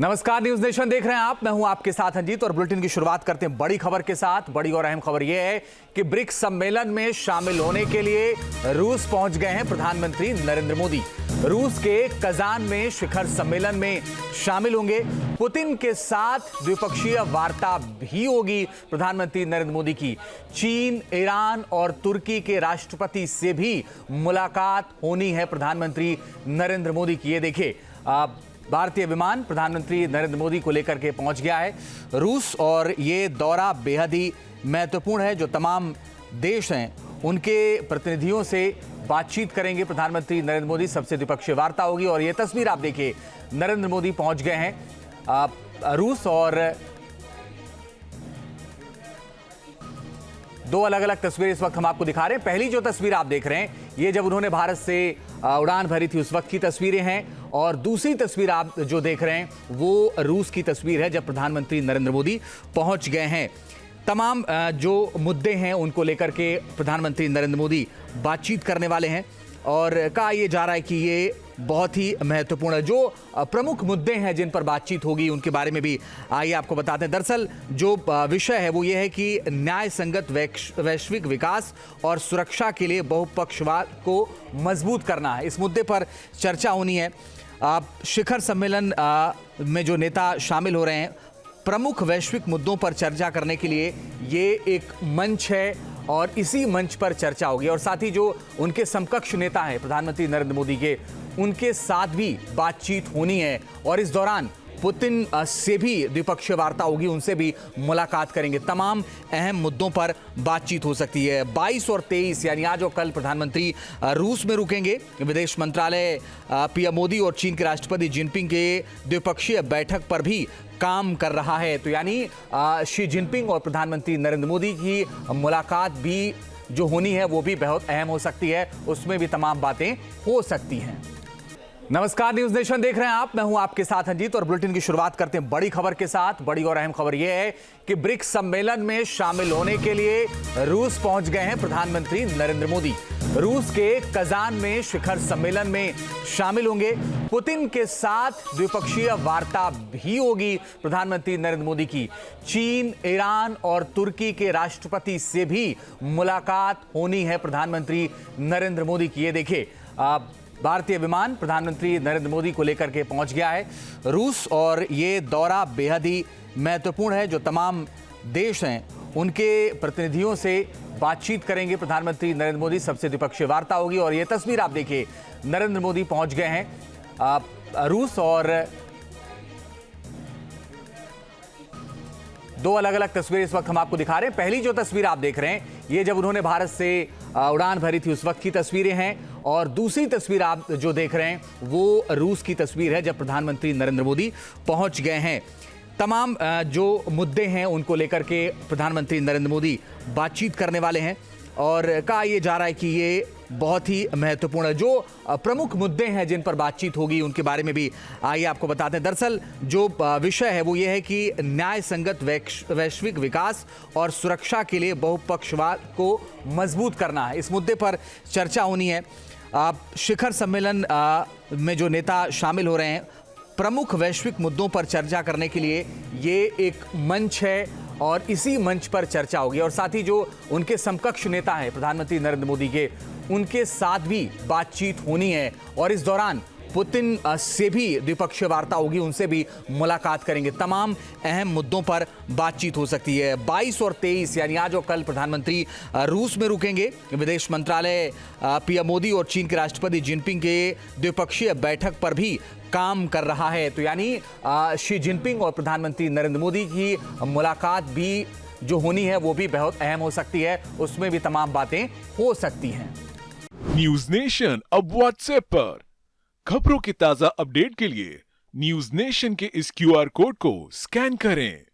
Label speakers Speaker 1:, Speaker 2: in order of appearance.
Speaker 1: नमस्कार, news nation देख रहे हैं आप। मैं हूं आपके साथ अजीत और बुलेटिन की शुरुआत करते हैं बड़ी खबर के साथ। बड़ी और अहम खबर यह है कि ब्रिक्स सम्मेलन में शामिल होने के लिए रूस पहुंच गए हैं प्रधानमंत्री नरेंद्र मोदी। रूस के कजान में शिखर सम्मेलन में शामिल होंगे। पुतिन के साथ द्विपक्षीय वार्ता भी होगी प्रधानमंत्री नरेंद्र मोदी की। चीन, ईरान और तुर्की के राष्ट्रपति से भी मुलाकात होनी है प्रधानमंत्री नरेंद्र मोदी की। ये देखिए, भारतीय विमान प्रधानमंत्री नरेंद्र मोदी को लेकर के पहुंच गया है रूस, और ये दौरा बेहद ही महत्वपूर्ण है। जो तमाम देश हैं उनके प्रतिनिधियों से बातचीत करेंगे प्रधानमंत्री नरेंद्र मोदी। सबसे द्विपक्षीय वार्ता होगी और ये तस्वीर आप देखिए, नरेंद्र मोदी पहुंच गए हैं रूस, और दो अलग अलग तस्वीरें इस वक्त हम आपको दिखा रहे हैं। पहली जो तस्वीर आप देख रहे हैं, ये जब उन्होंने भारत से उड़ान भरी थी उस वक्त की तस्वीरें हैं, और दूसरी तस्वीर आप जो देख रहे हैं वो रूस की तस्वीर है जब प्रधानमंत्री नरेंद्र मोदी पहुंच गए हैं। तमाम जो मुद्दे हैं उनको लेकर के प्रधानमंत्री नरेंद्र मोदी बातचीत करने वाले हैं, और कहा यह जा रहा है कि ये बहुत ही महत्वपूर्ण है। जो प्रमुख मुद्दे हैं जिन पर बातचीत होगी उनके बारे में भी आइए आपको बताते हैं। दरअसल जो विषय है वो ये है कि न्याय संगत वैश्विक विकास और सुरक्षा के लिए बहुपक्षवाद को मजबूत करना है। इस मुद्दे पर चर्चा होनी है। शिखर सम्मेलन में जो नेता शामिल हो रहे हैं, प्रमुख वैश्विक मुद्दों पर चर्चा करने के लिए ये एक मंच है, और इसी मंच पर चर्चा होगी। और साथ ही जो उनके समकक्ष नेता हैं प्रधानमंत्री नरेंद्र मोदी के, उनके साथ भी बातचीत होनी है, और इस दौरान पुतिन से भी द्विपक्षीय वार्ता होगी, उनसे भी मुलाकात करेंगे। तमाम अहम मुद्दों पर बातचीत हो सकती है। 22 और 23 यानी आज और कल प्रधानमंत्री रूस में रुकेंगे। विदेश मंत्रालय पीएम मोदी और चीन के राष्ट्रपति जिनपिंग के द्विपक्षीय बैठक पर भी काम कर रहा है। तो यानी शी जिनपिंग और प्रधानमंत्री नरेंद्र मोदी की मुलाकात भी जो होनी है वो भी बहुत अहम हो सकती है, उसमें भी तमाम बातें हो सकती हैं। नमस्कार, न्यूज नेशन देख रहे हैं आप। मैं हूं आपके साथ अजीत और बुलेटिन की शुरुआत करते हैं बड़ी खबर के साथ। बड़ी और अहम खबर यह है कि ब्रिक्स सम्मेलन में शामिल होने के लिए रूस पहुंच गए हैं प्रधानमंत्री नरेंद्र मोदी। रूस के कजान में शिखर सम्मेलन में शामिल होंगे। पुतिन के साथ द्विपक्षीय वार्ता भी होगी प्रधानमंत्री नरेंद्र मोदी की। चीन, ईरान और तुर्की के राष्ट्रपति से भी मुलाकात होनी है प्रधानमंत्री नरेंद्र मोदी की। ये देखिए, भारतीय विमान प्रधानमंत्री नरेंद्र मोदी को लेकर के पहुंच गया है रूस, और ये दौरा बेहद ही महत्वपूर्ण है। जो तमाम देश हैं उनके प्रतिनिधियों से बातचीत करेंगे प्रधानमंत्री नरेंद्र मोदी। सबसे द्विपक्षीय वार्ता होगी, और ये तस्वीर आप देखिए, नरेंद्र मोदी पहुंच गए हैं रूस, और दो अलग अलग तस्वीरें इस वक्त हम आपको दिखा रहे हैं। पहली जो तस्वीर आप देख रहे हैं, ये जब उन्होंने भारत से उड़ान भरी थी उस वक्त की तस्वीरें हैं, और दूसरी तस्वीर आप जो देख रहे हैं वो रूस की तस्वीर है जब प्रधानमंत्री नरेंद्र मोदी पहुंच गए हैं। तमाम जो मुद्दे हैं उनको लेकर के प्रधानमंत्री नरेंद्र मोदी बातचीत करने वाले हैं, और कहा यह जा रहा है कि ये बहुत ही महत्वपूर्ण है। जो प्रमुख मुद्दे हैं जिन पर बातचीत होगी उनके बारे में भी आइए आपको बताते हैं। दरअसल जो विषय है वो ये है कि न्याय संगत वैश्विक विकास और सुरक्षा के लिए बहुपक्षवाद को मजबूत करना है। इस मुद्दे पर चर्चा होनी है। शिखर सम्मेलन में जो नेता शामिल हो रहे हैं, प्रमुख वैश्विक मुद्दों पर चर्चा करने के लिए ये एक मंच है, और इसी मंच पर चर्चा होगी। और साथ ही जो उनके समकक्ष नेता हैं प्रधानमंत्री नरेंद्र मोदी के, उनके साथ भी बातचीत होनी है, और इस दौरान पुतिन से भी द्विपक्षीय वार्ता होगी, उनसे भी मुलाकात करेंगे। तमाम अहम मुद्दों पर बातचीत हो सकती है। 22 और 23 यानी आज और कल प्रधानमंत्री रूस में रुकेंगे। विदेश मंत्रालय पीएम मोदी और चीन के राष्ट्रपति जिनपिंग के द्विपक्षीय बैठक पर भी काम कर रहा है। तो यानी शी जिनपिंग और प्रधानमंत्री नरेंद्र मोदी की मुलाकात भी जो होनी है वो भी बहुत अहम हो सकती है, उसमें भी तमाम बातें हो सकती हैं।
Speaker 2: न्यूज नेशन अब व्हाट्सएप पर खबरों की ताजा अपडेट के लिए न्यूज नेशन के इस क्यूआर कोड को स्कैन करें।